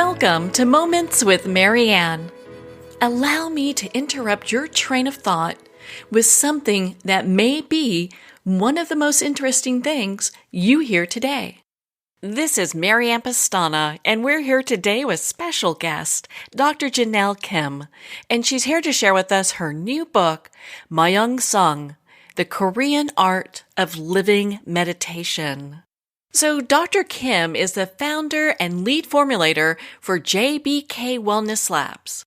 Welcome to Moments with Marianne. Allow me to interrupt your train of thought with something that may be one of the most interesting things you hear today. This is Marianne Pastana, and we're here today with special guest, Dr. Jenelle Kim, and she's here to share with us her new book, Myung Sung, The Korean Art of Living Meditation. So Dr. Kim is the founder and lead formulator for JBK Wellness Labs.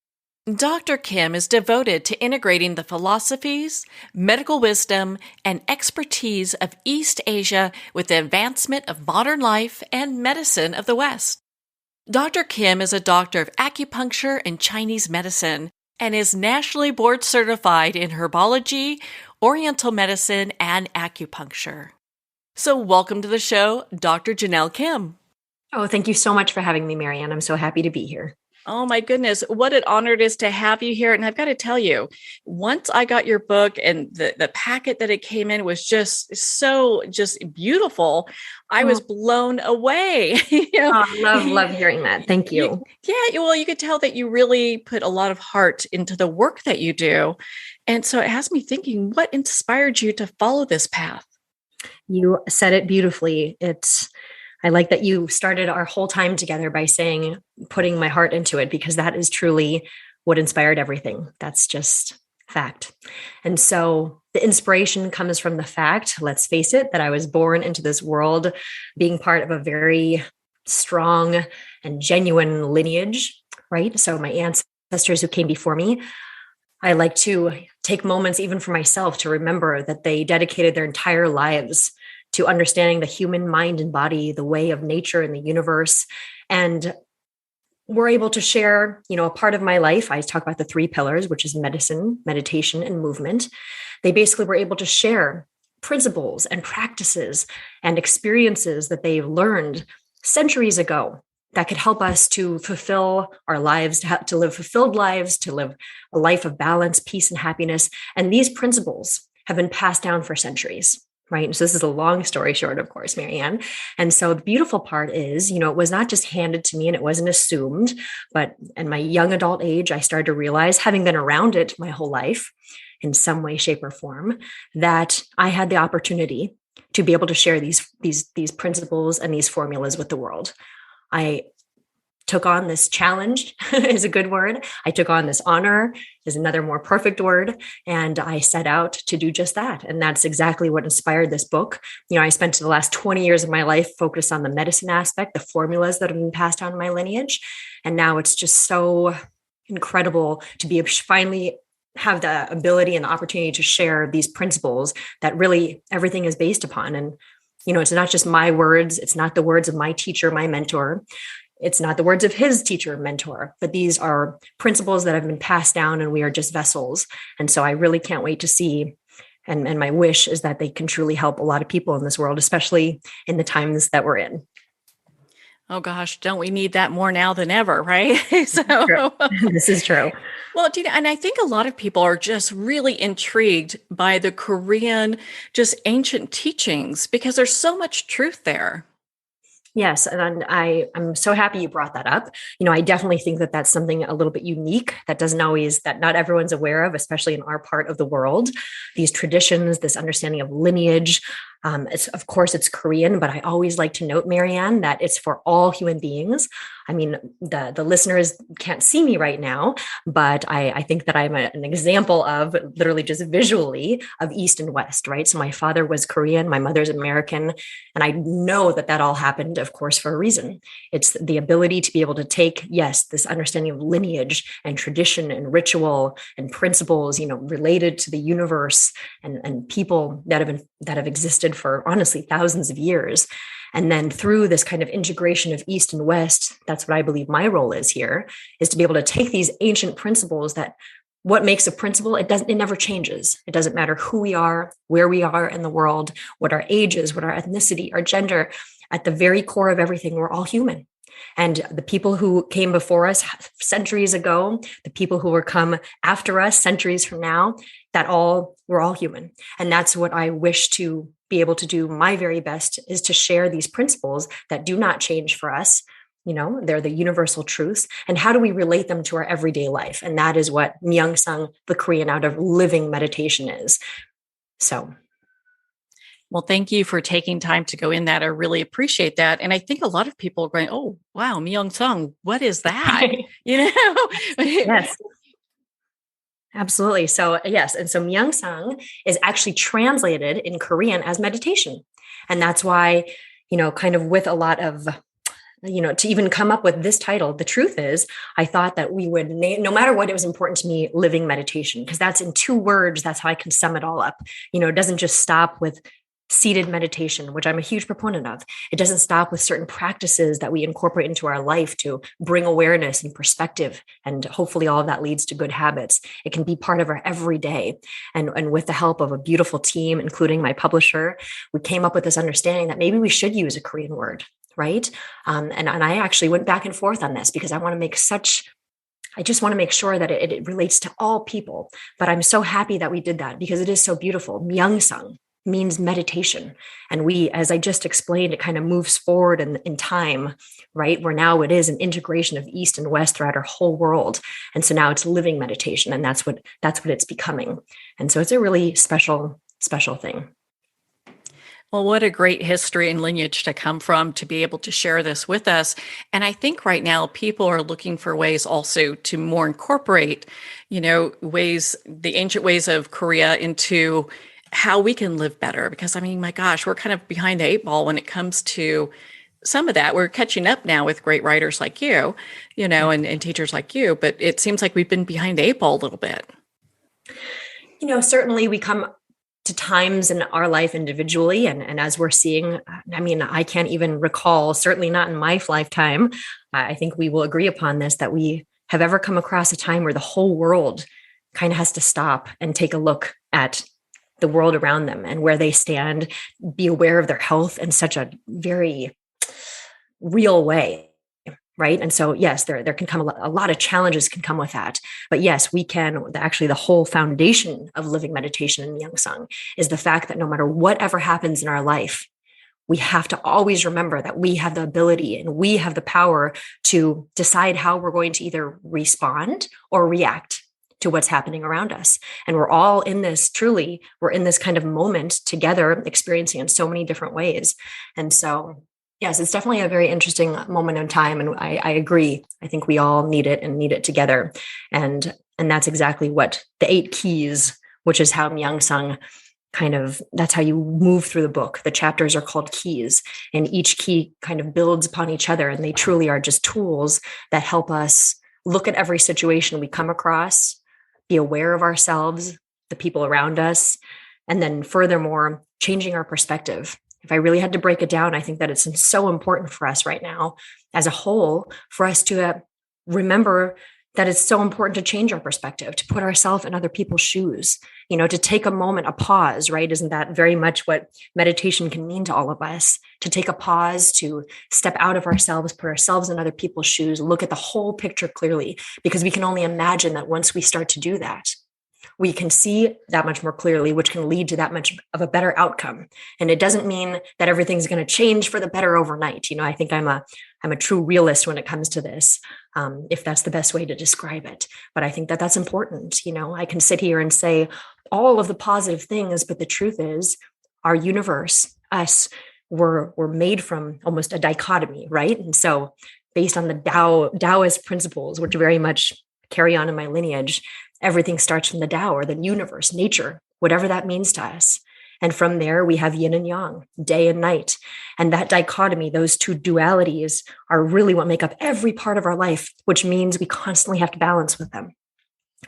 Dr. Kim is devoted to integrating the philosophies, medical wisdom, and expertise of East Asia with the advancement of modern life and medicine of the West. Dr. Kim is a doctor of acupuncture and Chinese medicine and is nationally board certified in herbology, oriental medicine, and acupuncture. So welcome to the show, Dr. Jenelle Kim. Oh, thank you so much for having me, Marianne. I'm so happy to be here. Oh my goodness, what an honor it is to have you here. And I've got to tell you, once I got your book and the packet that it came in was just beautiful, I was blown away. I love hearing that. Thank you. Well, you could tell that you really put a lot of heart into the work that you do. And so it has me thinking, what inspired you to follow this path? You said it beautifully. I like that you started our whole time together by saying, putting my heart into it, because that is truly what inspired everything. That's just fact. And so the inspiration comes from the fact, let's face it, that I was born into this world being part of a very strong and genuine lineage, right? So my ancestors who came before me, I like to take moments even for myself to remember that they dedicated their entire lives to understanding the human mind and body, the way of nature and the universe. And we're able to share, a part of my life. I talk about the three pillars, which is medicine, meditation, and movement. They basically were able to share principles and practices and experiences that they've learned centuries ago that could help us to fulfill our lives, to live fulfilled lives, to live a life of balance, peace, and happiness. And these principles have been passed down for centuries. Right. So this is a long story short, of course, Marianne. And so the beautiful part is, it was not just handed to me and it wasn't assumed, but in my young adult age, I started to realize, having been around it my whole life in some way, shape, or form, that I had the opportunity to be able to share these principles and these formulas with the world. I took on this challenge is a good word. I took on this honor is another more perfect word. And I set out to do just that. And that's exactly what inspired this book. I spent the last 20 years of my life focused on the medicine aspect, the formulas that have been passed down in my lineage. And now it's just so incredible to be finally have the ability and the opportunity to share these principles that really everything is based upon. And, it's not just my words. It's not the words of my teacher, my mentor. It's not the words of his teacher, mentor, but these are principles that have been passed down and we are just vessels. And so I really can't wait to see, and my wish is that they can truly help a lot of people in this world, especially in the times that we're in. Oh gosh, don't we need that more now than ever, right? This is true. Well, and I think a lot of people are just really intrigued by the Korean, just ancient teachings, because there's so much truth there. Yes. And I'm so happy you brought that up. I definitely think that that's something a little bit unique that not everyone's aware of, especially in our part of the world. These traditions, this understanding of lineage. Of course, it's Korean, but I always like to note, Marianne, that it's for all human beings. I mean, the listeners can't see me right now, but I think that I'm an example of literally just visually of East and West, right? So my father was Korean, my mother's American, and I know that all happened, of course, for a reason. It's the ability to be able to take, this understanding of lineage and tradition and ritual and principles, related to the universe and people that have existed for honestly thousands of years. And then through this kind of integration of East and West, that's what I believe my role is here, is to be able to take these ancient principles that what makes a principle, it never changes. It doesn't matter who we are, where we are in the world, what our age is, what our ethnicity, our gender. At the very core of everything, we're all human. And the people who came before us centuries ago, the people who will come after us centuries from now, we're all human. And that's what I wish to be able to do. My very best is to share these principles that do not change for us, They're the universal truths. And how do we relate them to our everyday life? And that is what Myung Sung, the Korean art of living meditation, is. So, well, thank you for taking time to go in that. I really appreciate that. And I think a lot of people are going, oh, wow, Myung Sung, what is that? yes. Absolutely. So, yes. And so Myung Sung is actually translated in Korean as meditation. And that's why, kind of with a lot of, to even come up with this title, the truth is, I thought that we would name, no matter what, it was important to me, living meditation, because that's in 2 words. That's how I can sum it all up. It doesn't just stop with seated meditation, which I'm a huge proponent of. It doesn't stop with certain practices that we incorporate into our life to bring awareness and perspective. And hopefully all of that leads to good habits. It can be part of our everyday. And with the help of a beautiful team, including my publisher, we came up with this understanding that maybe we should use a Korean word, right? And I actually went back and forth on this because I just want to make sure that it relates to all people. But I'm so happy that we did that because it is so beautiful. Myung Sung means meditation. And as I just explained, it kind of moves forward in time, right? Where now it is an integration of East and West throughout our whole world. And so now it's living meditation, and that's what it's becoming. And so it's a really special thing. Well, what a great history and lineage to come from to be able to share this with us. And I think right now people are looking for ways also to more incorporate, the ancient ways of Korea into how we can live better. Because my gosh, we're kind of behind the 8 ball when it comes to some of that. We're catching up now with great writers like you, and teachers like you, but it seems like we've been behind the 8 ball a little bit. Certainly we come to times in our life individually. And as we're seeing, I can't even recall, certainly not in my lifetime, I think we will agree upon this, that we have ever come across a time where the whole world kind of has to stop and take a look at the world around them and where they stand, be aware of their health in such a very real way. Right. And so, yes, there can come a lot of challenges can come with that. But yes, we can actually, the whole foundation of living meditation in Myung Sung is the fact that no matter whatever happens in our life, we have to always remember that we have the ability and we have the power to decide how we're going to either respond or react to what's happening around us. And we're all in this, truly, we're in this kind of moment together, experiencing in so many different ways. And so, yes, it's definitely a very interesting moment in time. And I agree. I think we all need it and need it together. And that's exactly what the 8 keys, which is how Myung Sung that's how you move through the book. The chapters are called keys, and each key kind of builds upon each other. And they truly are just tools that help us look at every situation we come across, be aware of ourselves, the people around us, and then furthermore, changing our perspective. If I really had to break it down, I think that it's so important for us right now as a whole, for us to remember that it's so important to change our perspective, to put ourselves in other people's shoes, to take a moment, a pause, right? Isn't that very much what meditation can mean to all of us? To take a pause, to step out of ourselves, put ourselves in other people's shoes, look at the whole picture clearly, because we can only imagine that once we start to do that, we can see that much more clearly, which can lead to that much of a better outcome. And it doesn't mean that everything's going to change for the better overnight. I think I'm a true realist when it comes to this, if that's the best way to describe it. But I think that that's important. I can sit here and say all of the positive things, but the truth is our universe, us, we're made from almost a dichotomy, right? And so based on the Taoist principles, which very much carry on in my lineage, everything starts from the Tao, or the universe, nature, whatever that means to us. And from there, we have yin and yang, day and night. And that dichotomy, those 2 dualities, are really what make up every part of our life, which means we constantly have to balance with them.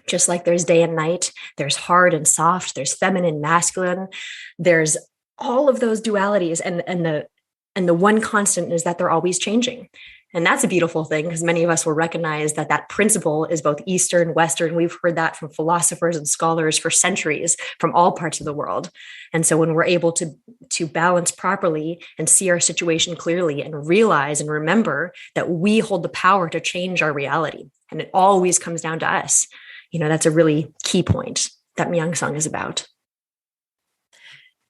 Just like there's day and night, there's hard and soft, there's feminine, masculine, there's all of those dualities. And the one constant is that they're always changing. And that's a beautiful thing, because many of us will recognize that principle is both Eastern, Western. We've heard that from philosophers and scholars for centuries from all parts of the world. And so when we're able to balance properly and see our situation clearly and realize and remember that we hold the power to change our reality, and it always comes down to us, that's a really key point that Myung Sung is about.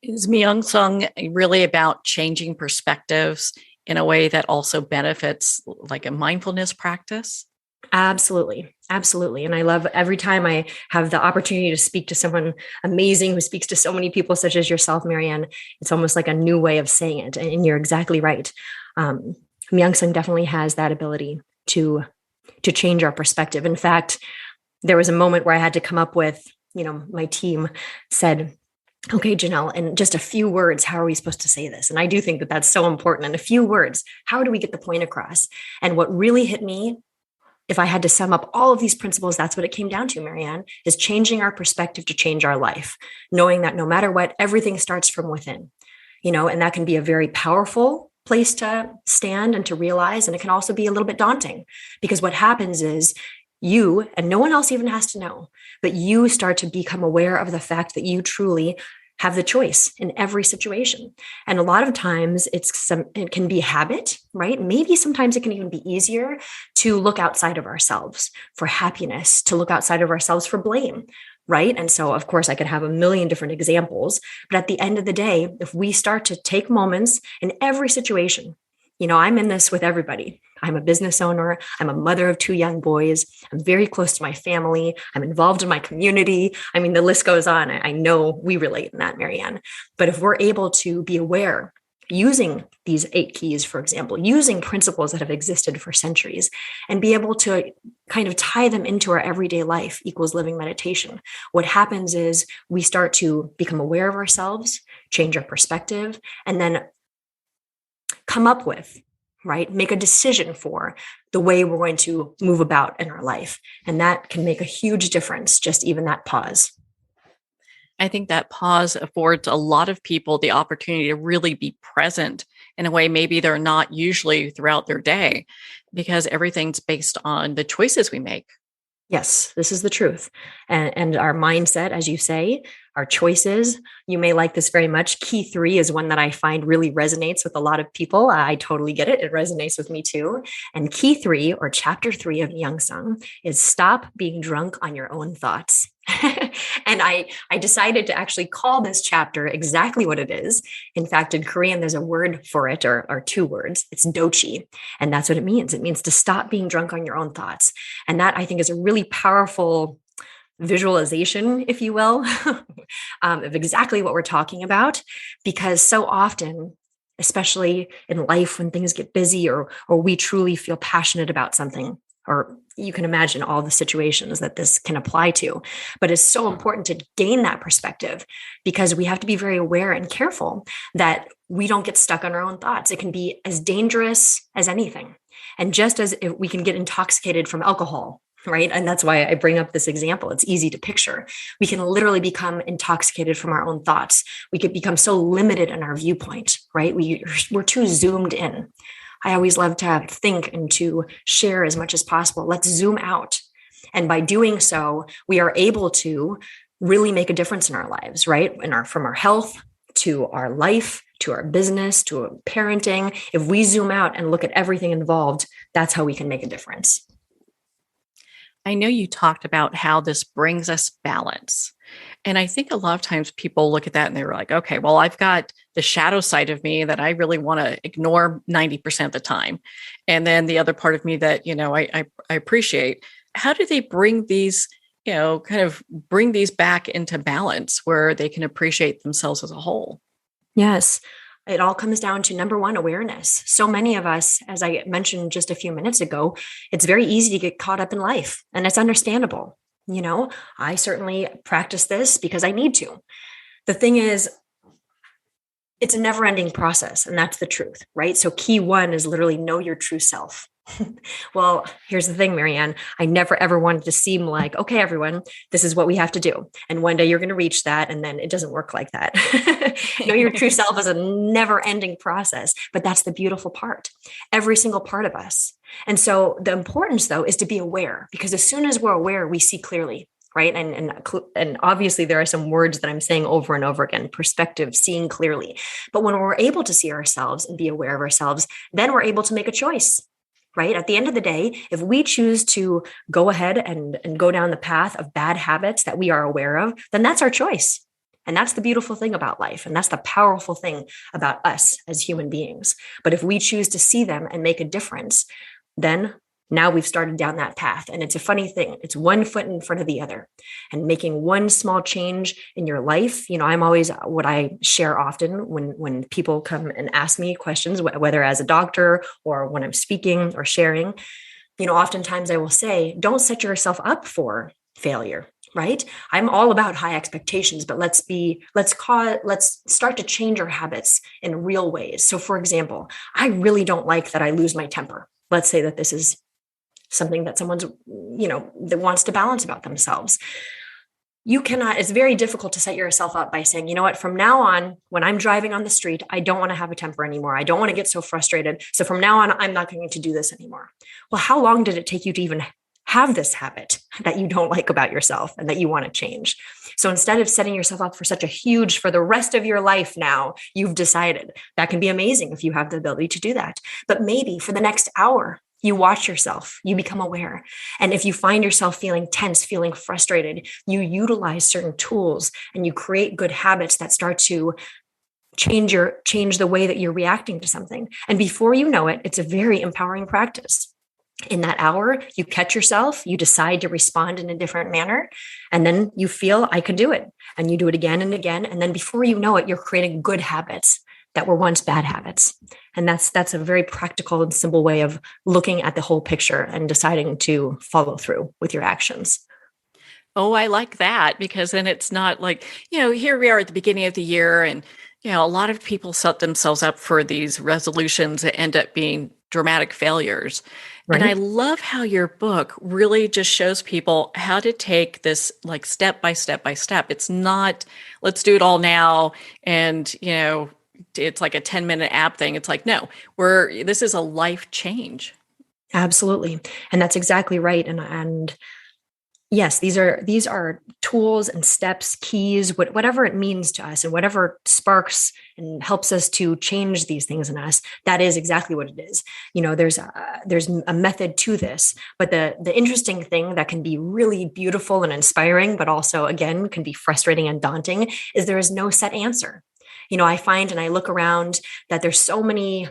Is Myung Sung really about changing perspectives in a way that also benefits like a mindfulness practice? Absolutely. Absolutely. And I love every time I have the opportunity to speak to someone amazing who speaks to so many people, such as yourself, Marianne. It's almost like a new way of saying it. And you're exactly right. Myung Sung definitely has that ability to change our perspective. In fact, there was a moment where I had to come up with, my team said, okay, Jenelle, in just a few words, how are we supposed to say this? And I do think that that's so important. In a few words, how do we get the point across? And what really hit me, if I had to sum up all of these principles, that's what it came down to, Marianne, is changing our perspective to change our life, knowing that no matter what, everything starts from within, and that can be a very powerful place to stand and to realize. And it can also be a little bit daunting because what happens is you, and no one else even has to know, but you start to become aware of the fact that you truly have the choice in every situation. And a lot of times it can be habit, right? Maybe sometimes it can even be easier to look outside of ourselves for happiness, to look outside of ourselves for blame, right? And so, of course, I could have a million different examples, but at the end of the day, if we start to take moments in every situation, I'm in this with everybody. I'm a business owner. I'm a mother of 2 young boys. I'm very close to my family. I'm involved in my community. I mean, the list goes on. I know we relate in that, Marianne. But if we're able to be aware, using these 8 keys, for example, using principles that have existed for centuries and be able to kind of tie them into our everyday life equals living meditation. What happens is we start to become aware of ourselves, change our perspective, and then come up with, right? Make a decision for the way we're going to move about in our life. And that can make a huge difference, just even that pause. I think that pause affords a lot of people the opportunity to really be present in a way maybe they're not usually throughout their day because everything's based on the choices we make. Yes, this is the truth. And our mindset, as you say, our choices, you may like this very much. Key 3 is one that I find really resonates with a lot of people. I totally get it. It resonates with me too. And key 3 or chapter 3 of Myung Sung is stop being drunk on your own thoughts. And I decided to actually call this chapter exactly what it is. In fact, in Korean, there's a word for it or 2 words. It's dochi. And that's what it means. It means to stop being drunk on your own thoughts. And that I think is a really powerful visualization, if you will, of exactly what we're talking about. Because so often, especially in life when things get busy or we truly feel passionate about something, or you can imagine all the situations that this can apply to. But it's so important to gain that perspective because we have to be very aware and careful that we don't get stuck on our own thoughts. It can be as dangerous as anything. And just as if we can get intoxicated from alcohol, right? And that's why I bring up this example. It's easy to picture. We can literally become intoxicated from our own thoughts. We could become so limited in our viewpoint, right? We're too zoomed in. I always love to think and to share as much as possible. Let's zoom out. And by doing so, we are able to really make a difference in our lives, right? From our health to our life, to our business, to parenting. If we zoom out and look at everything involved, that's how we can make a difference. I know you talked about how this brings us balance. And I think a lot of times people look at that and they're like, okay, well, I've got the shadow side of me that I really want to ignore 90% of the time. And then the other part of me that, I appreciate. How do they bring these, kind of bring these back into balance where they can appreciate themselves as a whole? Yes. It all comes down to number 1, awareness. So many of us, as I mentioned just a few minutes ago, it's very easy to get caught up in life, and it's understandable. I certainly practice this because I need to. The thing is, it's a never-ending process, and that's the truth, right? So key 1 is literally know your true self. Well, here's the thing, Marianne. I never ever wanted to seem like, okay, everyone, this is what we have to do. And one day you're going to reach that. And then it doesn't work like that. Know your true self is a never ending process, but that's the beautiful part. Every single part of us. And so the importance though, is to be aware because as soon as we're aware, we see clearly. Right. And obviously there are some words that I'm saying over and over again, perspective, seeing clearly. But when we're able to see ourselves and be aware of ourselves, then we're able to make a choice. Right. At the end of the day, if we choose to go ahead and go down the path of bad habits that we are aware of, then that's our choice. And that's the beautiful thing about life. And that's the powerful thing about us as human beings. But if we choose to see them and make a difference, then now we've started down that path. And it's a funny thing. It's one foot in front of the other, and making one small change in your life. I'm always, what I share often when people come and ask me questions, whether as a doctor or when I'm speaking or sharing, oftentimes I will say, don't set yourself up for failure. Right? I'm all about high expectations, but let's start to change our habits in real ways. So for example, I really don't like that I lose my temper. Let's say that this is something that someone's, that wants to balance about themselves. It's very difficult to set yourself up by saying, from now on, when I'm driving on the street, I don't want to have a temper anymore. I don't want to get so frustrated. So from now on, I'm not going to do this anymore. Well, how long did it take you to even have this habit that you don't like about yourself and that you want to change? So instead of setting yourself up for such a huge, for the rest of your life now, you've decided that can be amazing if you have the ability to do that. But maybe for the next hour, you watch yourself, you become aware. And if you find yourself feeling tense, feeling frustrated, you utilize certain tools and you create good habits that start to change the way that you're reacting to something. And before you know it, it's a very empowering practice. In that hour, you catch yourself, you decide to respond in a different manner, and then you feel, I could do it. And you do it again and again. And then before you know it, you're creating good habits that were once bad habits. And that's a very practical and simple way of looking at the whole picture and deciding to follow through with your actions. Oh, I like that, because then it's not like, here we are at the beginning of the year, and, a lot of people set themselves up for these resolutions that end up being dramatic failures. Right? And I love how your book really just shows people how to take this like step by step by step. It's not, let's do it all now. And, it's like a 10-minute app thing. It's like, no, this is a life change. Absolutely. And that's exactly right. And yes, these are tools and steps, keys, whatever it means to us, and whatever sparks and helps us to change these things in us. That is exactly what it is. There's a method to this, but the interesting thing that can be really beautiful and inspiring, but also again can be frustrating and daunting, is there is no set answer. I find, and I look around, that there's so many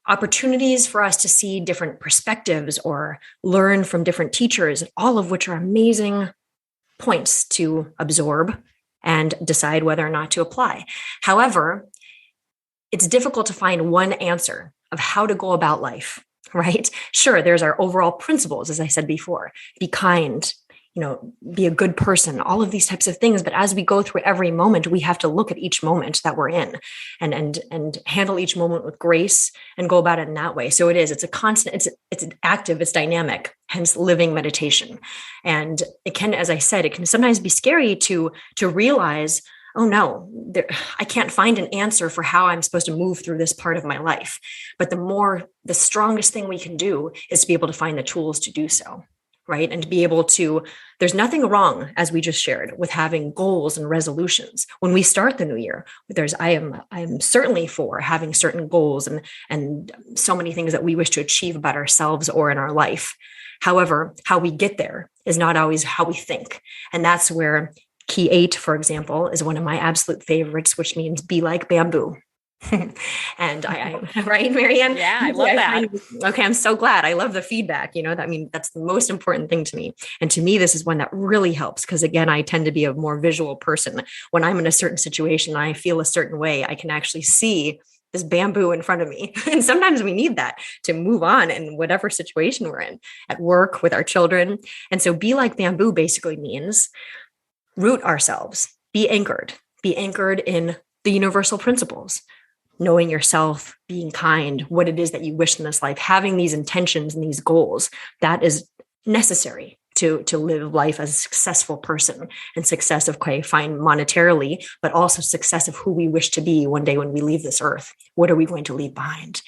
opportunities for us to see different perspectives or learn from different teachers, all of which are amazing points to absorb and decide whether or not to apply. However, it's difficult to find one answer of how to go about life, right? Sure, there's our overall principles, as I said before: be kind, be a good person, all of these types of things. But as we go through every moment, we have to look at each moment that we're in and handle each moment with grace and go about it in that way. So it's a constant, it's active, it's dynamic, hence living meditation. And it can, as I said, it can sometimes be scary to realize, oh no, I can't find an answer for how I'm supposed to move through this part of my life. But the strongest thing we can do is to be able to find the tools to do so. Right. And to be able to, there's nothing wrong, as we just shared, with having goals and resolutions. When we start the new year, I am certainly for having certain goals and so many things that we wish to achieve about ourselves or in our life. However, how we get there is not always how we think. And that's where Key 8, for example, is one of my absolute favorites, which means be like bamboo. And I right, Marianne? Yeah, I love that. Okay, I'm so glad. I love the feedback. That's the most important thing to me. And to me, this is one that really helps, because again, I tend to be a more visual person. When I'm in a certain situation, I feel a certain way, I can actually see this bamboo in front of me. And sometimes we need that to move on in whatever situation we're in, at work, with our children. And so be like bamboo basically means root ourselves, be anchored in the universal principles. Knowing yourself, being kind, what it is that you wish in this life, having these intentions and these goals, that is necessary to live life as a successful person, and success of find monetarily, but also success of who we wish to be one day when we leave this earth. What are we going to leave behind?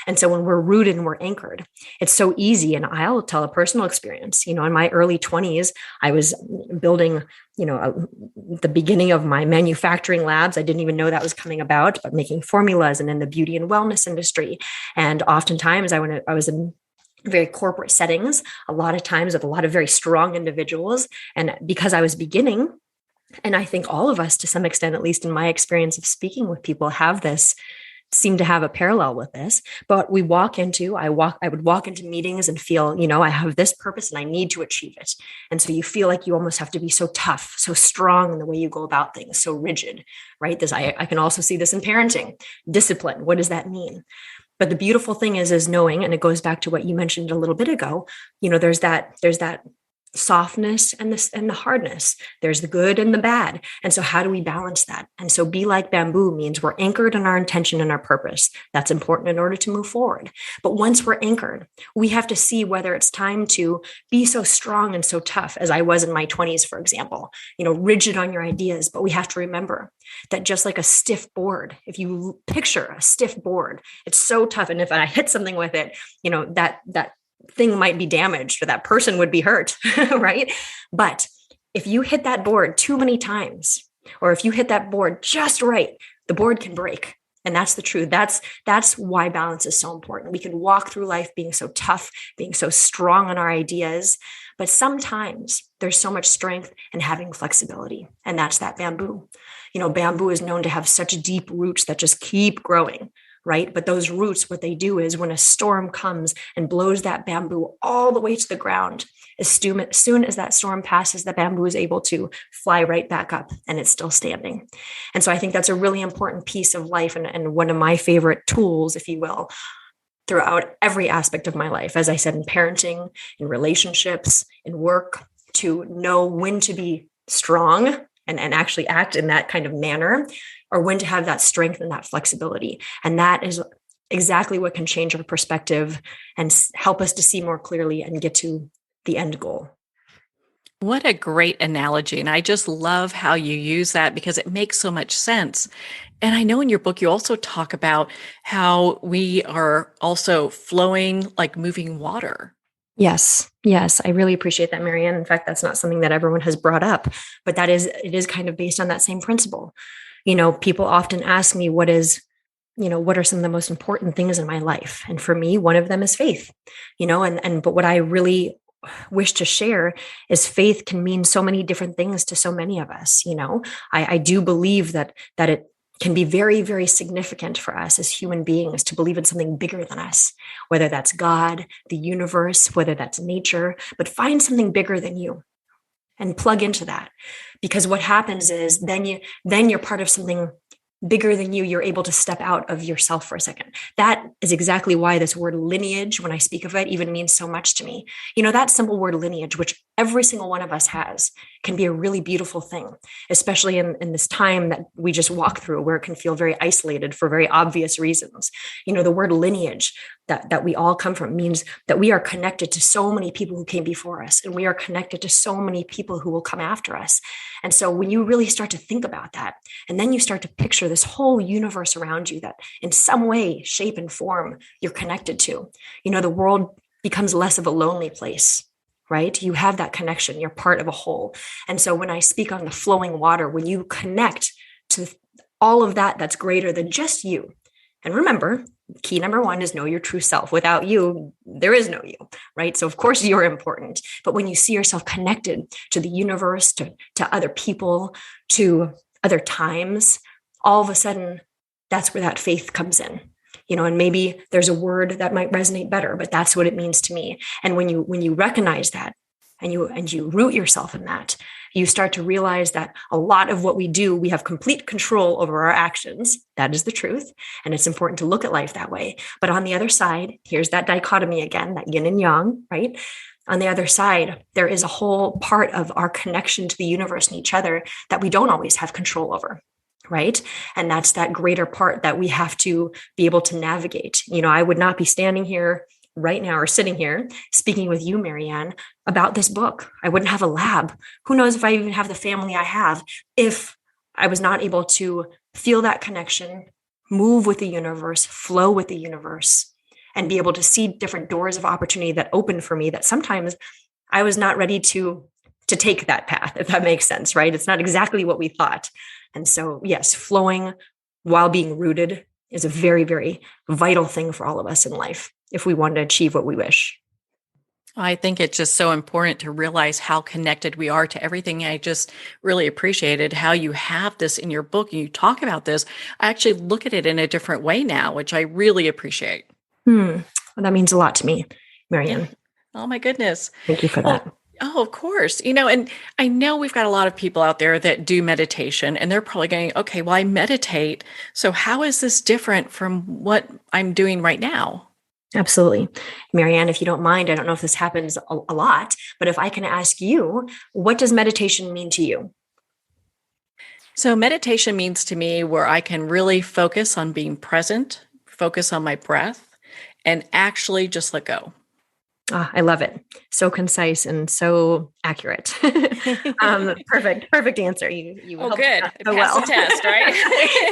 And so when we're rooted and we're anchored, it's so easy. And I'll tell a personal experience. In my early 20s, I was building, the beginning of my manufacturing labs. I didn't even know that was coming about, but making formulas, and in the beauty and wellness industry. And oftentimes I was in very corporate settings, a lot of times with a lot of very strong individuals. And because I was beginning, And I think all of us, to some extent, at least in my experience of speaking with people, have this, seem to have a parallel with this. But I would walk into meetings and feel, I have this purpose and I need to achieve it. And so you feel like you almost have to be so tough, so strong in the way you go about things, so rigid, right? I can also see this in parenting. Discipline. What does that mean? But the beautiful thing is knowing, and it goes back to what you mentioned a little bit ago, there's that softness and the hardness. There's the good and the bad. And so how do we balance that? And so be like bamboo means we're anchored in our intention and our purpose. That's important in order to move forward. But once we're anchored, we have to see whether it's time to be so strong and so tough as I was in my 20s, for example, rigid on your ideas. But we have to remember that just like a stiff board, if you picture a stiff board, it's so tough. And if I hit something with it, that thing might be damaged or that person would be hurt, right? But if you hit that board too many times, or if you hit that board just right, the board can break. And that's the truth. That's why balance is so important. We can walk through life being so tough, being so strong on our ideas, but sometimes there's so much strength in having flexibility. And that's that bamboo. Bamboo is known to have such deep roots that just keep growing. Right? But those roots, what they do is when a storm comes and blows that bamboo all the way to the ground, as soon as that storm passes, the bamboo is able to fly right back up and it's still standing. And so I think that's a really important piece of life and one of my favorite tools, if you will, throughout every aspect of my life. As I said, in parenting, in relationships, in work, to know when to be strong and actually act in that kind of manner, or when to have that strength and that flexibility. And that is exactly what can change our perspective and help us to see more clearly and get to the end goal. What a great analogy. And I just love how you use that because it makes so much sense. And I know in your book, you also talk about how we are also flowing like moving water. Yes. I really appreciate that, Marianne. In fact, that's not something that everyone has brought up, but it is kind of based on that same principle. People often ask me what are some of the most important things in my life? And for me, one of them is faith, but what I really wish to share is faith can mean so many different things to so many of us. I do believe that it can be very, very significant for us as human beings to believe in something bigger than us, whether that's God, the universe, whether that's nature, but find something bigger than you and plug into that. Because what happens is then you're part of something bigger than you. You're able to step out of yourself for a second. That is exactly why this word lineage, when I speak of it, even means so much to me. That simple word lineage, which every single one of us has, can be a really beautiful thing, especially in this time that we just walk through where it can feel very isolated for very obvious reasons. The word lineage that we all come from means that we are connected to so many people who came before us, and we are connected to so many people who will come after us. And so when you really start to think about that, and then you start to picture this whole universe around you that in some way, shape, and form you're connected to, the world becomes less of a lonely place. Right? You have that connection. You're part of a whole. And so when I speak on the flowing water, when you connect to all of that, that's greater than just you. And remember, key number one is know your true self. Without you, there is no you, right? So of course you're important. But when you see yourself connected to the universe, to other people, to other times, all of a sudden, that's where that faith comes in. And maybe there's a word that might resonate better, but that's what it means to me. And when you recognize that and you root yourself in that, you start to realize that a lot of what we do, we have complete control over our actions. That is the truth. And it's important to look at life that way. But on the other side, here's that dichotomy again, that yin and yang, right? On the other side, there is a whole part of our connection to the universe and each other that we don't always have control over. Right. And that's that greater part that we have to be able to navigate. I would not be standing here right now or sitting here speaking with you, Marianne, about this book. I wouldn't have a lab. Who knows if I even have the family I have if I was not able to feel that connection, move with the universe, flow with the universe, and be able to see different doors of opportunity that open for me that sometimes I was not ready to take that path, if that makes sense, right? It's not exactly what we thought. And so, yes, flowing while being rooted is a very, very vital thing for all of us in life if we want to achieve what we wish. I think it's just so important to realize how connected we are to everything. I just really appreciated how you have this in your book and you talk about this. I actually look at it in a different way now, which I really appreciate. Well, that means a lot to me, Yeah. Marianne. Oh my goodness. Thank you for that. Well, oh, of course. And I know we've got a lot of people out there that do meditation and they're probably going, okay, well, I meditate. So how is this different from what I'm doing right now? Absolutely. Marianne, if you don't mind, I don't know if this happens a lot, but if I can ask you, what does meditation mean to you? So meditation means to me where I can really focus on being present, focus on my breath, and actually just let go. I love it. So concise and so accurate. Perfect answer. You Oh, helped good. out I so passed well. the test, right?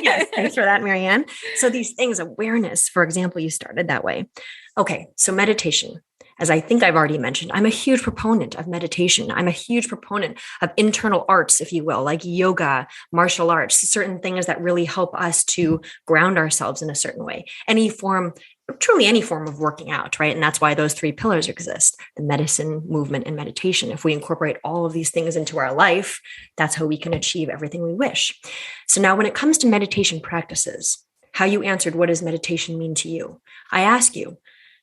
Yes, thanks for that, Marianne. So these things, awareness, for example, you started that way. Okay, so meditation. As I think I've already mentioned, I'm a huge proponent of meditation. I'm a huge proponent of internal arts, if you will, like yoga, martial arts, certain things that really help us to ground ourselves in a certain way. Truly any form of working out, right? And that's why those three pillars exist: the medicine, movement, and meditation. If we incorporate all of these things into our life, that's how we can achieve everything we wish. So now when it comes to meditation practices, how you answered, what does meditation mean to you? I ask you,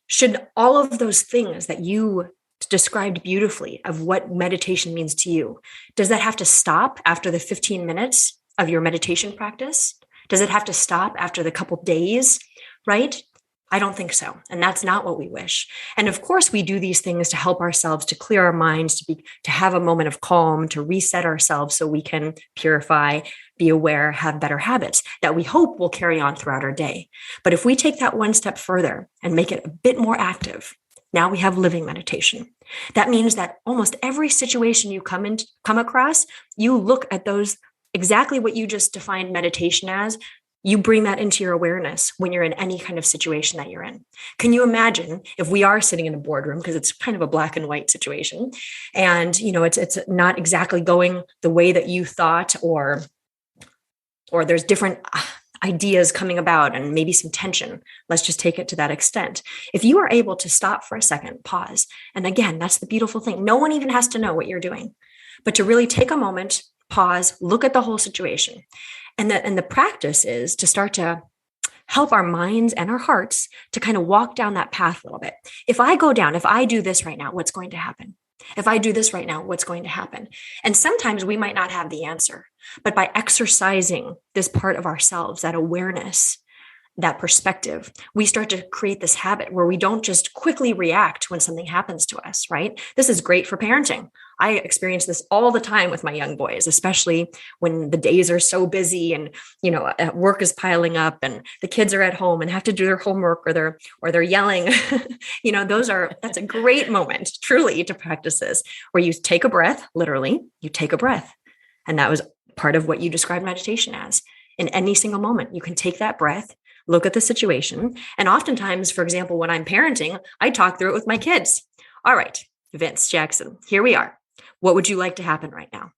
should all of those things that you described beautifully of what meditation means to you, does that have to stop after the 15 minutes of your meditation practice? Does it have to stop after the couple days, right? I don't think so. And that's not what we wish. And of course, we do these things to help ourselves, to clear our minds, to have a moment of calm, to reset ourselves so we can purify, be aware, have better habits that we hope will carry on throughout our day. But if we take that one step further and make it a bit more active, now we have living meditation. That means that almost every situation you come across, you look at those exactly what you just defined meditation as. You bring that into your awareness when you're in any kind of situation that you're in. Can you imagine if we are sitting in a boardroom, because it's kind of a black and white situation, and it's not exactly going the way that you thought, or there's different ideas coming about and maybe some tension. Let's just take it to that extent. If you are able to stop for a second, pause, and again, that's the beautiful thing. No one even has to know what you're doing, but to really take a moment, pause, look at the whole situation. And the practice is to start to help our minds and our hearts to kind of walk down that path a little bit. If I do this right now, what's going to happen? If I do this right now, what's going to happen? And sometimes we might not have the answer, but by exercising this part of ourselves, that awareness, that perspective, we start to create this habit where we don't just quickly react when something happens to us, right? This is great for parenting. I experience this all the time with my young boys, especially when the days are so busy and, work is piling up and the kids are at home and have to do their homework or they're yelling. That's a great moment truly to practice this, where you take a breath, literally, you take a breath. And that was part of what you described meditation as. In any single moment, you can take that breath, look at the situation. And oftentimes, for example, when I'm parenting, I talk through it with my kids. All right, Vince, Jackson, here we are. What would you like to happen right now?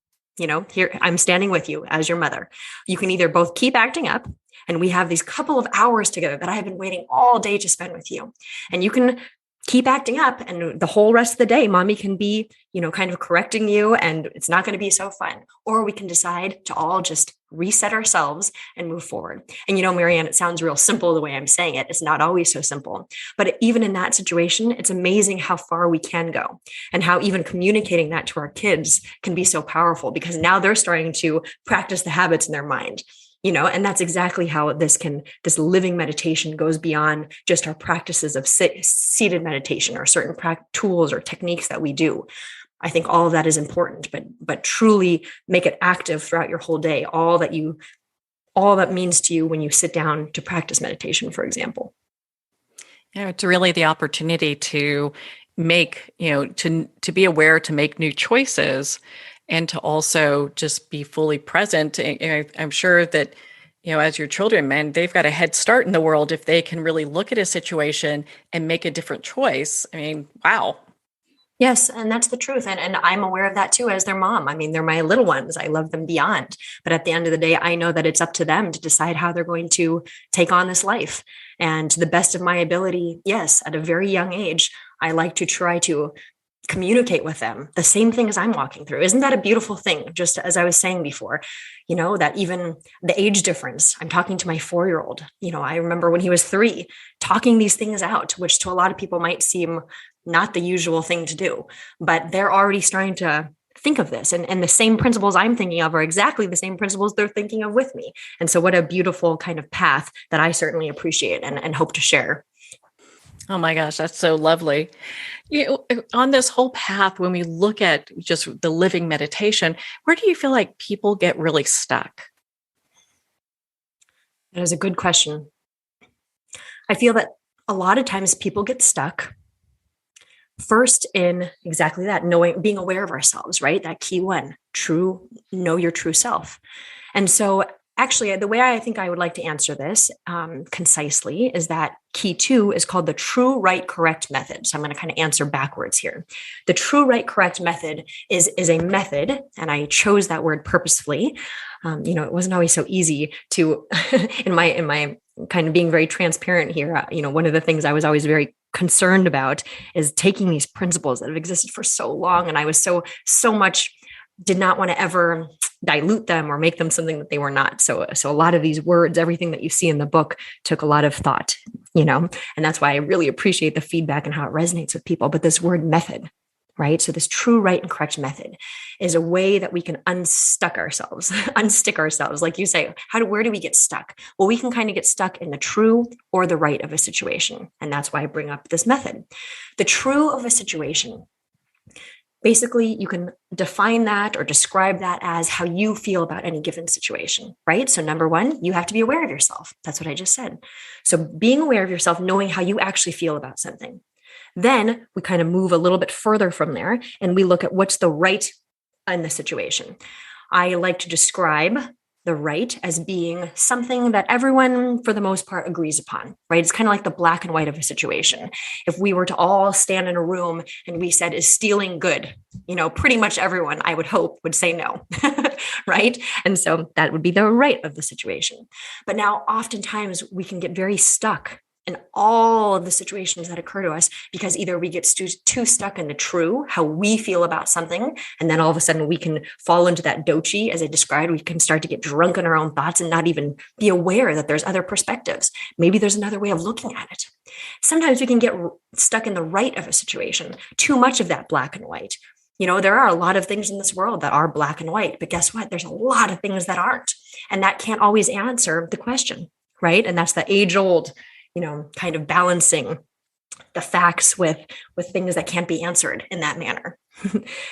Here I'm standing with you as your mother. You can either both keep acting up, and we have these couple of hours together that I have been waiting all day to spend with you. And you can keep acting up, and the whole rest of the day, mommy can be, kind of correcting you, and it's not going to be so fun. Or we can decide to all just reset ourselves and move forward. And Marianne, it sounds real simple the way I'm saying it. It's not always so simple. But even in that situation, it's amazing how far we can go, and how even communicating that to our kids can be so powerful, because now they're starting to practice the habits in their mind. And that's exactly how this living meditation goes beyond just our practices of seated meditation or certain tools or techniques that we do. I think all of that is important, but truly make it active throughout your whole day. All that means to you when you sit down to practice meditation, for example. It's really the opportunity to make, to be aware, to make new choices, and to also just be fully present. I'm sure that, as your children, man, they've got a head start in the world if they can really look at a situation and make a different choice. I mean, wow. Yes, and that's the truth. And I'm aware of that too as their mom. I mean, they're my little ones. I love them beyond. But at the end of the day, I know that it's up to them to decide how they're going to take on this life. And to the best of my ability, yes, at a very young age, I like to try to communicate with them the same things I'm walking through. Isn't that a beautiful thing? Just as I was saying before, that even the age difference, I'm talking to my 4-year-old, I remember when he was 3, talking these things out, which to a lot of people might seem not the usual thing to do, but they're already starting to think of this. And the same principles I'm thinking of are exactly the same principles they're thinking of with me. And so what a beautiful kind of path that I certainly appreciate and hope to share. Oh my gosh, that's so lovely. On this whole path, when we look at just the living meditation, where do you feel like people get really stuck? That is a good question. I feel that a lot of times people get stuck first in exactly that, being aware of ourselves, right? That key one, know your true self. And so actually, the way I think I would like to answer this concisely is that key 2 is called the true, right, correct method. So I'm going to kind of answer backwards here. The true, right, correct method is a method, and I chose that word purposefully. It wasn't always so easy to, in my kind of being very transparent here. One of the things I was always very concerned about is taking these principles that have existed for so long, and I was so much did not want to ever dilute them or make them something that they were not. So a lot of these words, everything that you see in the book took a lot of thought, and that's why I really appreciate the feedback and how it resonates with people. But this word method, right? So this true, right, and correct method is a way that we can unstick ourselves, like you say. Where do we get stuck? Well, we can kind of get stuck in the true or the right of a situation. And that's why I bring up this method. The true of a situation, basically, you can define that or describe that as how you feel about any given situation, right? So number 1, you have to be aware of yourself. That's what I just said. So being aware of yourself, knowing how you actually feel about something. Then we kind of move a little bit further from there and we look at what's the right in the situation. I like to describe the right as being something that everyone, for the most part, agrees upon, right? It's kind of like the black and white of a situation. If we were to all stand in a room and we said, is stealing good? Pretty much everyone, I would hope, would say no, right? And so that would be the right of the situation. But now oftentimes we can get very stuck in all of the situations that occur to us because either we get too stuck in the true, how we feel about something, and then all of a sudden we can fall into that dochi, as I described. We can start to get drunk in our own thoughts and not even be aware that there's other perspectives. Maybe there's another way of looking at it. Sometimes we can get stuck in the right of a situation, too much of that black and white. There are a lot of things in this world that are black and white, but guess what? There's a lot of things that aren't. And that can't always answer the question, right? And that's the age-old kind of balancing the facts with things that can't be answered in that manner.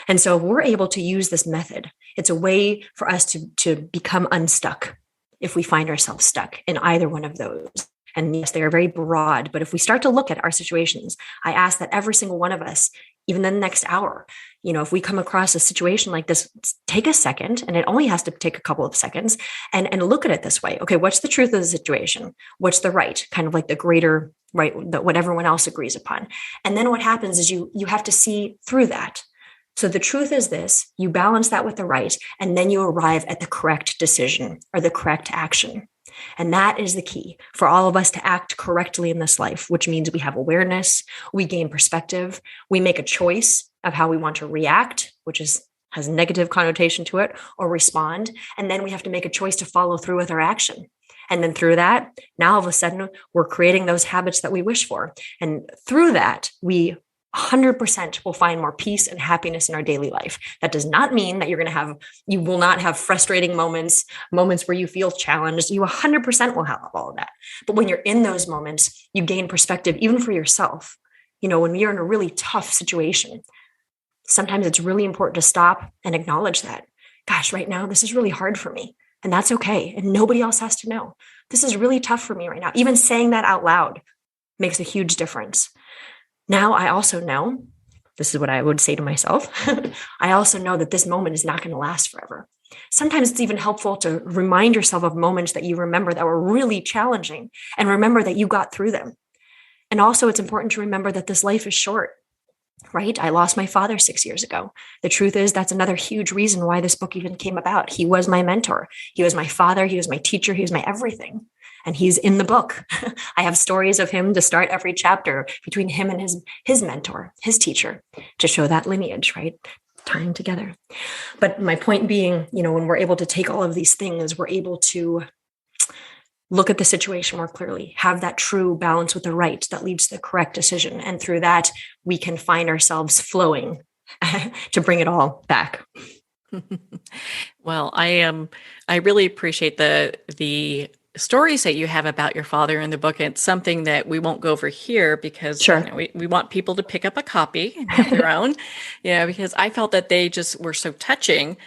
And so we're able to use this method. It's a way for us to become unstuck if we find ourselves stuck in either one of those. And yes, they are very broad, but if we start to look at our situations, I ask that every single one of us, even in the next hour, if we come across a situation like this, take a second, and it only has to take a couple of seconds, and look at it this way. Okay, what's the truth of the situation? What's the right? Kind of like the greater right, what everyone else agrees upon. And then what happens is you have to see through that. So the truth is this, you balance that with the right, and then you arrive at the correct decision or the correct action. And that is the key for all of us to act correctly in this life, which means we have awareness, we gain perspective, we make a choice of how we want to react, which has a negative connotation to it, or respond. And then we have to make a choice to follow through with our action. And then through that, now all of a sudden, we're creating those habits that we wish for. And through that, we 100% will find more peace and happiness in our daily life. That does not mean that you will not have frustrating moments where you feel challenged. You 100% will have all of that. But when you're in those moments, you gain perspective, even for yourself. When you're in a really tough situation, sometimes it's really important to stop and acknowledge that, gosh, right now, this is really hard for me. And that's okay. And nobody else has to know. This is really tough for me right now. Even saying that out loud makes a huge difference. Now, I also know, this is what I would say to myself, I also know that this moment is not going to last forever. Sometimes it's even helpful to remind yourself of moments that you remember that were really challenging and remember that you got through them. And also, it's important to remember that this life is short, right? I lost my father 6 years ago. The truth is, that's another huge reason why this book even came about. He was my mentor. He was my father. He was my teacher. He was my everything. And he's in the book. I have stories of him to start every chapter between him and his mentor, his teacher, to show that lineage, right? Tying together. But my point being, when we're able to take all of these things, we're able to look at the situation more clearly, have that true balance with the right that leads to the correct decision. And through that, we can find ourselves flowing to bring it all back. Well, I really appreciate the stories that you have about your father in the book. It's something that we won't go over here because Sure. we want people to pick up a copy and have their own, because I felt that they just were so touching,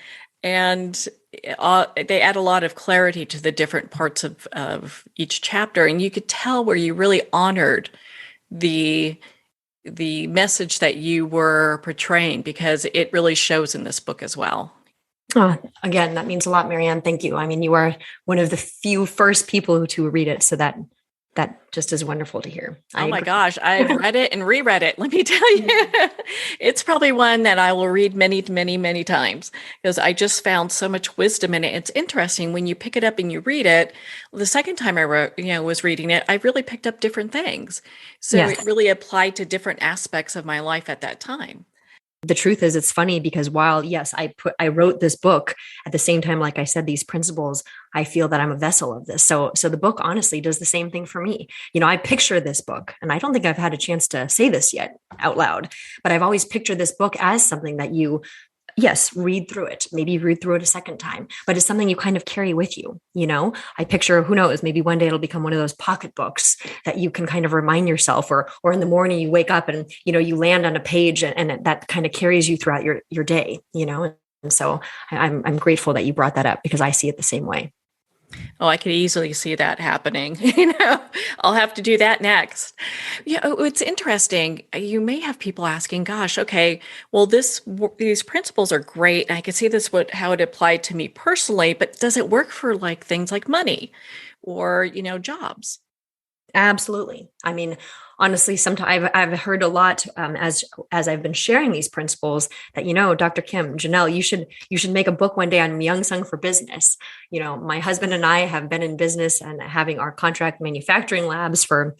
and they add a lot of clarity to the different parts of each chapter. And you could tell where you really honored the message that you were portraying, because it really shows in this book as well. Again, that means a lot, Marianne. Thank you. I mean, you are one of the few first people to read it. So that just is wonderful to hear. Oh my gosh, I've read it and reread it. Let me tell you, it's probably one that I will read many, many, many times, because I just found so much wisdom in it. It's interesting when you pick it up and you read it. The second time I was reading it, I really picked up different things. So Yes. It really applied to different aspects of my life at that time. The truth is, it's funny because while, yes, I wrote this book, at the same time, like I said, these principles, I feel that I'm a vessel of this. So the book honestly does the same thing for me. I picture this book, and I don't think I've had a chance to say this yet out loud, but I've always pictured this book as something that you, yes, read through it, maybe read through it a second time, but it's something you kind of carry with you. I picture, who knows, maybe one day it'll become one of those pocket books that you can kind of remind yourself, or in the morning you wake up and, you land on a page and that kind of carries you throughout your day, And so I'm grateful that you brought that up, because I see it the same way. Oh, I could easily see that happening. I'll have to do that next. Yeah, it's interesting. You may have people asking, "Gosh, okay, well, these principles are great. I can see how it applied to me personally, but does it work for like things like money or jobs?" Absolutely. I mean, honestly, sometimes I've heard a lot, as I've been sharing these principles, that Dr. Kim, Jenelle, you should make a book one day on Myung Sung for business. My husband and I have been in business and having our contract manufacturing labs for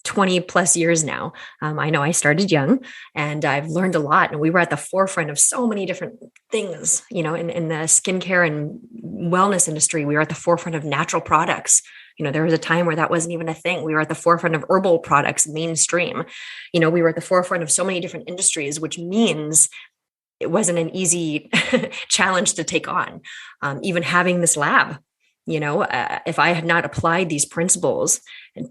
20 plus years now. I know I started young, and I've learned a lot, and we were at the forefront of so many different things, in the skincare and wellness industry. We were at the forefront of natural products. There was a time where that wasn't even a thing. We were at the forefront of herbal products, mainstream. We were at the forefront of so many different industries, which means it wasn't an easy challenge to take on. Even having this lab, if I had not applied these principles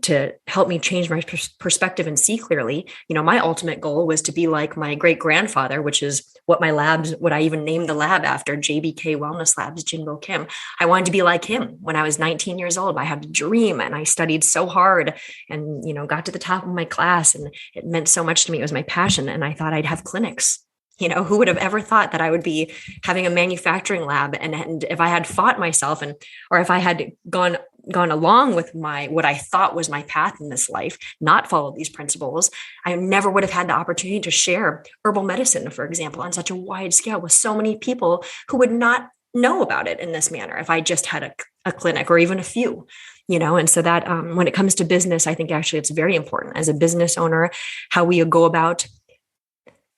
to help me change my perspective and see clearly, my ultimate goal was to be like my great grandfather, which is what I even named the lab after, JBK Wellness Labs, Jenelle Kim. I wanted to be like him when I was 19 years old. I had a dream, and I studied so hard and, got to the top of my class, and it meant so much to me. It was my passion. And I thought I'd have clinics. Who would have ever thought that I would be having a manufacturing lab? And if I had fought myself, or if I had gone along with what I thought was my path in this life, not followed these principles, I never would have had the opportunity to share herbal medicine, for example, on such a wide scale with so many people who would not know about it in this manner if I just had a clinic or even a few. And so that when it comes to business, I think actually it's very important as a business owner, how we go about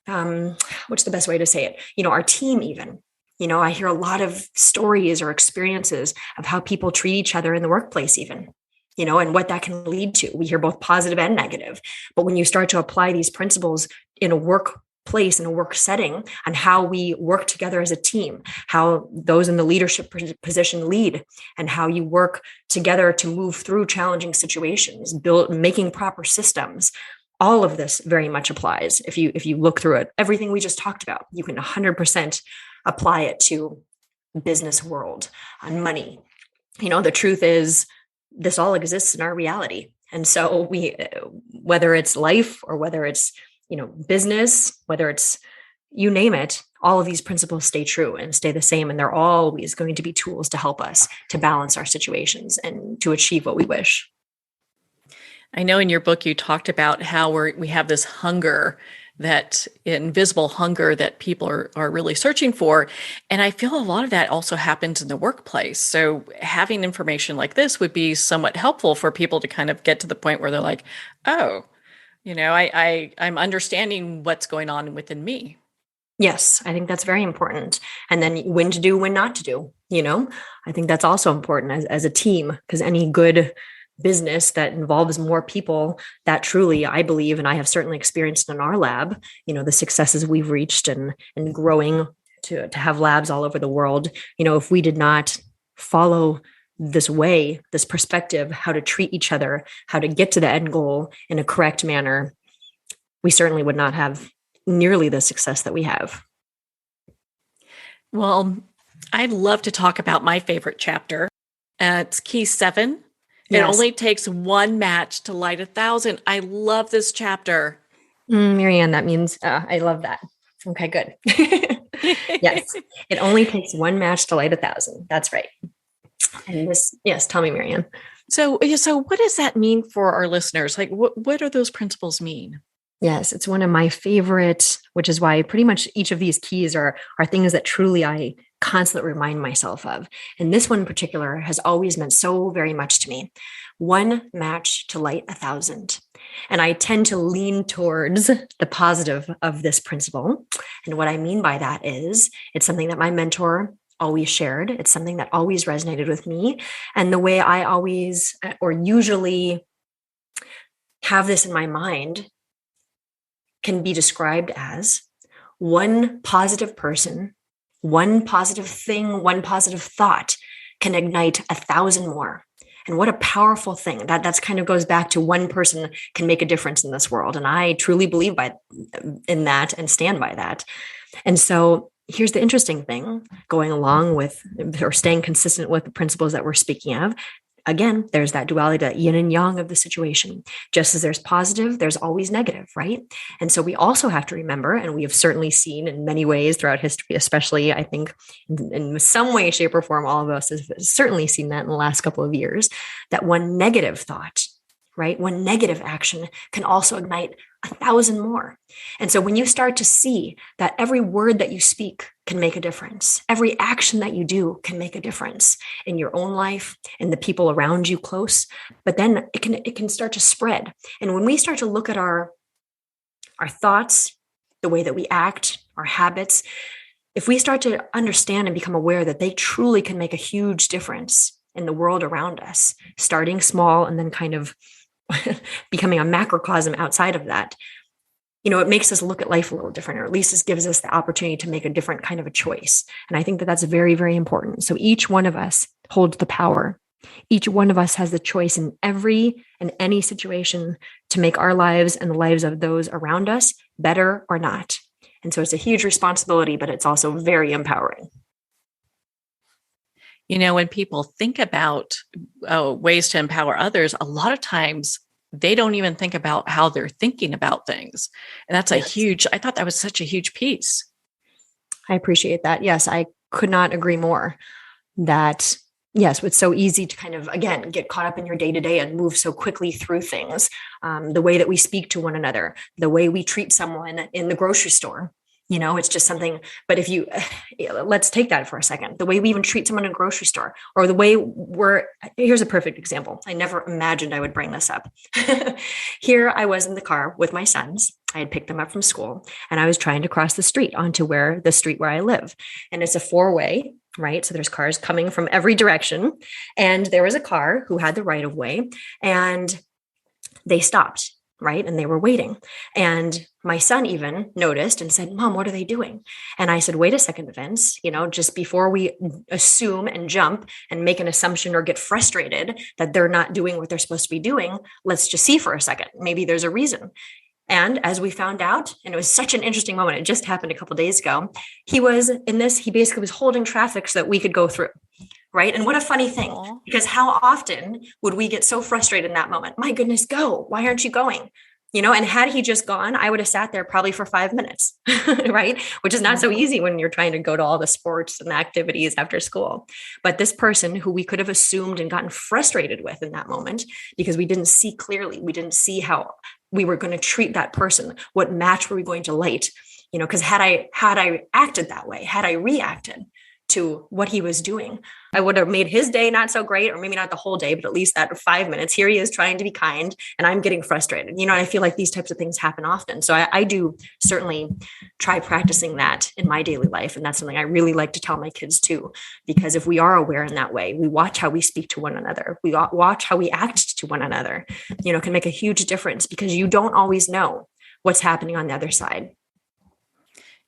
what's the best way to say it? Our team even, I hear a lot of stories or experiences of how people treat each other in the workplace even, and what that can lead to. We hear both positive and negative, but when you start to apply these principles in a workplace, in a work setting, on how we work together as a team, how those in the leadership position lead, and how you work together to move through challenging situations, making proper systems, all of this very much applies. If you look through it, everything we just talked about, you can 100% apply it to business world, on money. The truth is, this all exists in our reality. And so whether it's life or whether it's, business, whether it's, you name it, all of these principles stay true and stay the same. And they're always going to be tools to help us to balance our situations and to achieve what we wish. I know in your book you talked about how we have this hunger that invisible hunger that people are really searching for. And I feel a lot of that also happens in the workplace. So having information like this would be somewhat helpful for people to kind of get to the point where they're like, oh, I'm understanding what's going on within me. Yes, I think that's very important. And then when to do, when not to do, I think that's also important as a team, because any good business that involves more people, that truly, I believe, and I have certainly experienced in our lab, the successes we've reached and growing to have labs all over the world, if we did not follow this way, this perspective, how to treat each other, how to get to the end goal in a correct manner, we certainly would not have nearly the success that we have. Well, I'd love to talk about my favorite chapter. It's Key 7. It Yes. only takes one match to light 1,000. I love this chapter. Marianne, that means I love that. Okay, good. Yes, it only takes one match to light 1,000. That's right. And yes, tell me, Marianne. So what does that mean for our listeners? Like, what do those principles mean? Yes, it's one of my favorite, which is why pretty much each of these keys are things that truly I constantly remind myself of. And this one in particular has always meant so very much to me. One match to light 1,000. And I tend to lean towards the positive of this principle. And what I mean by that is it's something that my mentor always shared. It's something that always resonated with me. And the way I always or usually have this in my mind can be described as one positive person, one positive thing, one positive thought can ignite 1,000 more. And what a powerful thing that's kind of goes back to one person can make a difference in this world. And I truly believe in that and stand by that. And so here's the interesting thing, going along with or staying consistent with the principles that we're speaking of. Again, there's that duality, that yin and yang of the situation. Just as there's positive, there's always negative, right? And so we also have to remember, and we have certainly seen in many ways throughout history, especially I think in some way, shape, or form, all of us have certainly seen that in the last couple of years, that one negative thought, right? One negative action can also ignite 1,000 more. And so when you start to see that every word that you speak can make a difference, every action that you do can make a difference in your own life and the people around you close, but then it can start to spread. And when we start to look at our thoughts, the way that we act, our habits, if we start to understand and become aware that they truly can make a huge difference in the world around us, starting small and then kind of becoming a macrocosm outside of that, it makes us look at life a little different, or at least it gives us the opportunity to make a different kind of a choice. And I think that that's very, very important. So each one of us holds the power. Each one of us has the choice in every and any situation to make our lives and the lives of those around us better or not. And so it's a huge responsibility, but it's also very empowering. When people think about ways to empower others, a lot of times they don't even think about how they're thinking about things. And that's I thought that was such a huge piece. I appreciate that. Yes, I could not agree more that, yes, it's so easy to kind of, again, get caught up in your day-to-day and move so quickly through things. The way that we speak to one another, the way we treat someone in the grocery store, it's just something. But let's take that for a second. The way we even treat someone in a grocery store, or the way here's a perfect example. I never imagined I would bring this up. Here I was in the car with my sons. I had picked them up from school and I was trying to cross the street onto the street where I live. And it's a 4-way, right? So there's cars coming from every direction. And there was a car who had the right of way and they stopped. Right. And they were waiting. And my son even noticed and said, "Mom, what are they doing?" And I said, "Wait a second, Vince, just before we assume and jump and make an assumption or get frustrated that they're not doing what they're supposed to be doing, let's just see for a second. Maybe there's a reason." And as we found out, and it was such an interesting moment, it just happened a couple of days ago, he basically was holding traffic so that we could go through. Right. And what a funny thing, because how often would we get so frustrated in that moment? My goodness, go. Why aren't you going? And had he just gone, I would have sat there probably for 5 minutes, right? Which is not so easy when you're trying to go to all the sports and activities after school. But this person who we could have assumed and gotten frustrated with in that moment, because we didn't see clearly, we didn't see how we were going to treat that person, what match were we going to light, because had I acted that way, had I reacted to what he was doing, I would have made his day not so great, or maybe not the whole day, but at least that 5 minutes. Here he is trying to be kind, and I'm getting frustrated. I feel like these types of things happen often. So I do certainly try practicing that in my daily life. And that's something I really like to tell my kids too, because if we are aware in that way, we watch how we speak to one another, we watch how we act to one another, can make a huge difference, because you don't always know what's happening on the other side.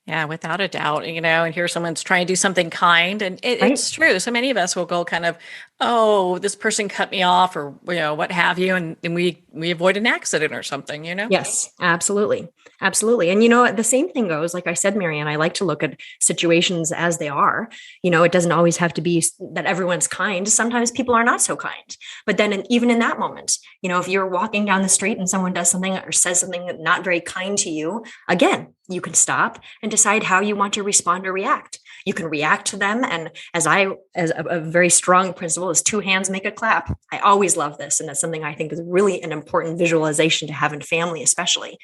Yeah, without a doubt, and here someone's trying to do something kind, and Right? it's true. So many of us will go kind of, oh, this person cut me off, or what have you, and we avoid an accident or something. Yes, absolutely. Absolutely. And the same thing goes, like I said, Marianne, I like to look at situations as they are. It doesn't always have to be that everyone's kind. Sometimes people are not so kind. But then even in that moment, if you're walking down the street and someone does something or says something not very kind to you, again, you can stop and decide how you want to respond or react. You can react to them. And as a very strong principle is 2 hands make a clap. I always love this. And that's something I think is really an important visualization to have in family, especially.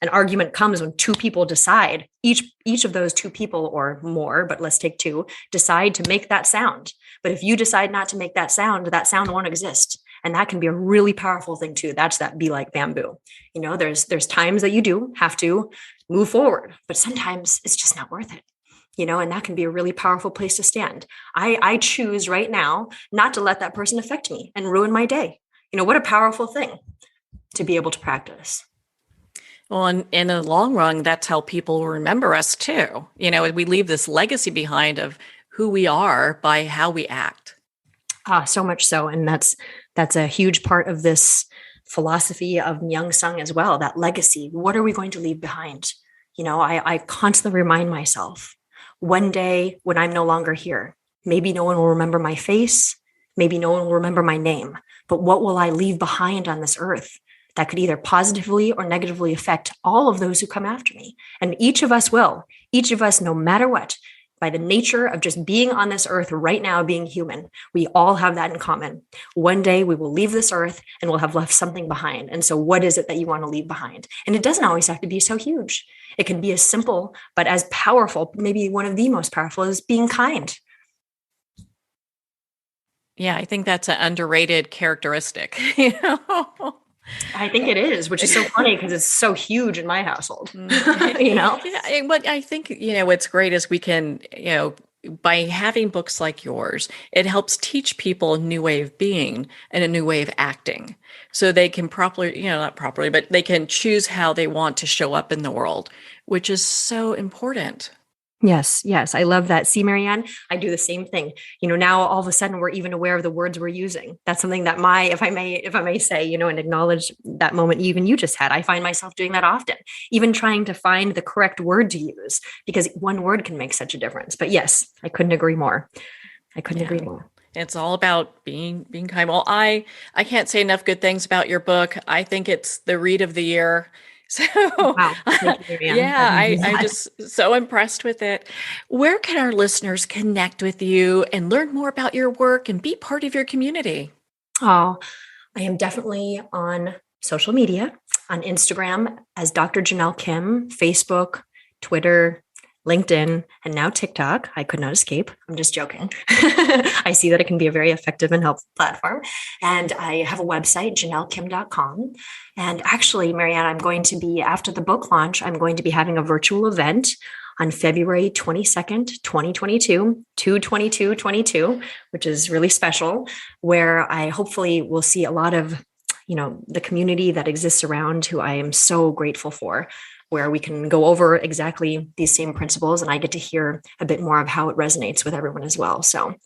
An argument comes when 2 people decide, each of those 2 people or more, but let's take 2, decide to make that sound. But if you decide not to make that sound won't exist. And that can be a really powerful thing too. That's that be like bamboo. There's times that you do have to move forward, but sometimes it's just not worth it. And that can be a really powerful place to stand. I choose right now not to let that person affect me and ruin my day. What a powerful thing to be able to practice. Well, and in the long run, that's how people remember us too. We leave this legacy behind of who we are by how we act. So much so. And that's a huge part of this philosophy of Myung Sung as well, that legacy. What are we going to leave behind? I constantly remind myself, one day when I'm no longer here, maybe no one will remember my face, maybe no one will remember my name, but what will I leave behind on this earth that could either positively or negatively affect all of those who come after me? And each of us will, no matter what, by the nature of just being on this earth right now, being human, we all have that in common. One day we will leave this earth and we'll have left something behind. And so what is it that you want to leave behind? And it doesn't always have to be so huge. It can be as simple, but as powerful, maybe one of the most powerful, is being kind. Yeah, I think that's an underrated characteristic. I think it is, which is so funny because it's so huge in my household. Yeah, and what I think, what's great is we can, by having books like yours, it helps teach people a new way of being and a new way of acting. So they can properly, not properly, but they can choose how they want to show up in the world, which is so important. Yes. I love that. See, Marianne, I do the same thing. Now all of a sudden we're even aware of the words we're using. That's something that if I may say, and acknowledge that moment even you just had, I find myself doing that often, even trying to find the correct word to use, because one word can make such a difference. But yes, I couldn't agree more. It's all about being kind. Well, I can't say enough good things about your book. I think it's the read of the year. So, wow. Thank you, I'm just so impressed with it. Where can our listeners connect with you and learn more about your work and be part of your community? Oh, I am definitely on social media, on Instagram as Dr. Jenelle Kim, Facebook, Twitter, LinkedIn, and now TikTok. I could not escape. I'm just joking. I see that it can be a very effective and helpful platform. And I have a website, JenelleKim.com. And actually, Marianne, after the book launch, I'm going to be having a virtual event on February 22nd, 2022, 2/22/22, which is really special, where I hopefully will see a lot of, the community that exists around, who I am so grateful for, where we can go over exactly these same principles, and I get to hear a bit more of how it resonates with everyone as well. So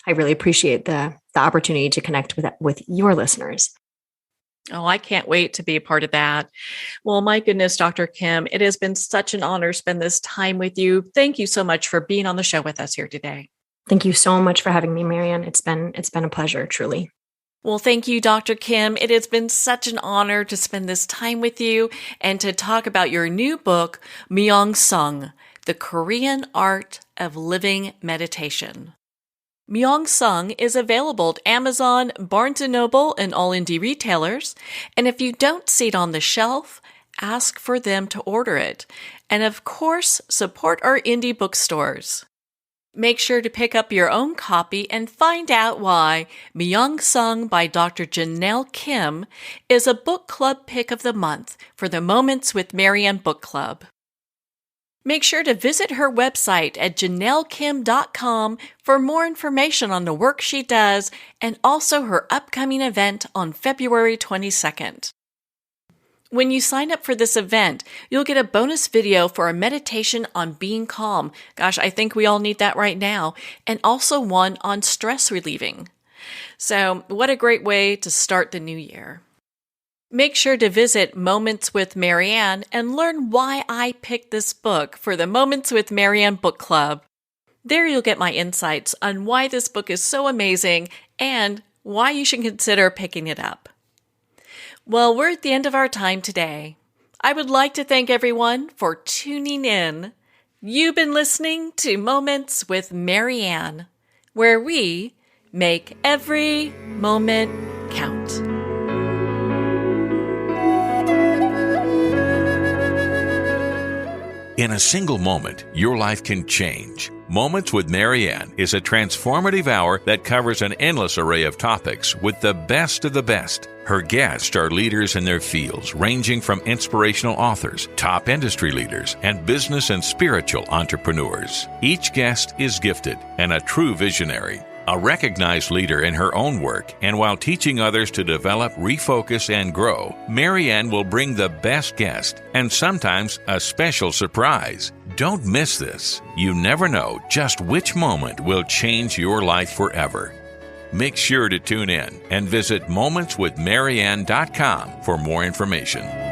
I really appreciate the opportunity to connect with your listeners. Oh, I can't wait to be a part of that. Well, my goodness, Dr. Kim, it has been such an honor to spend this time with you. Thank you so much for being on the show with us here today. Thank you so much for having me, Marianne. It's been a pleasure, truly. Well, thank you, Dr. Kim. It has been such an honor to spend this time with you and to talk about your new book, Myung Sung, The Korean Art of Living Meditation. Myung Sung is available at Amazon, Barnes & Noble, and all indie retailers. And if you don't see it on the shelf, ask for them to order it. And of course, support our indie bookstores. Make sure to pick up your own copy and find out why Myung Sung by Dr. Jenelle Kim is a book club pick of the month for the Moments with Marianne Book Club. Make sure to visit her website at JenelleKim.com for more information on the work she does and also her upcoming event on February 22nd. When you sign up for this event, you'll get a bonus video for a meditation on being calm. Gosh, I think we all need that right now. And also one on stress relieving. So, what a great way to start the new year. Make sure to visit Moments with Marianne and learn why I picked this book for the Moments with Marianne Book Club. There you'll get my insights on why this book is so amazing and why you should consider picking it up. Well, we're at the end of our time today. I would like to thank everyone for tuning in. You've been listening to Moments with Marianne, where we make every moment count. In a single moment, your life can change. Moments with Marianne is a transformative hour that covers an endless array of topics with the best of the best. Her guests are leaders in their fields, ranging from inspirational authors, top industry leaders, and business and spiritual entrepreneurs. Each guest is gifted and a true visionary, a recognized leader in her own work, and while teaching others to develop, refocus, and grow, Marianne will bring the best guest and sometimes a special surprise. Don't miss this. You never know just which moment will change your life forever. Make sure to tune in and visit momentswithmarianne.com for more information.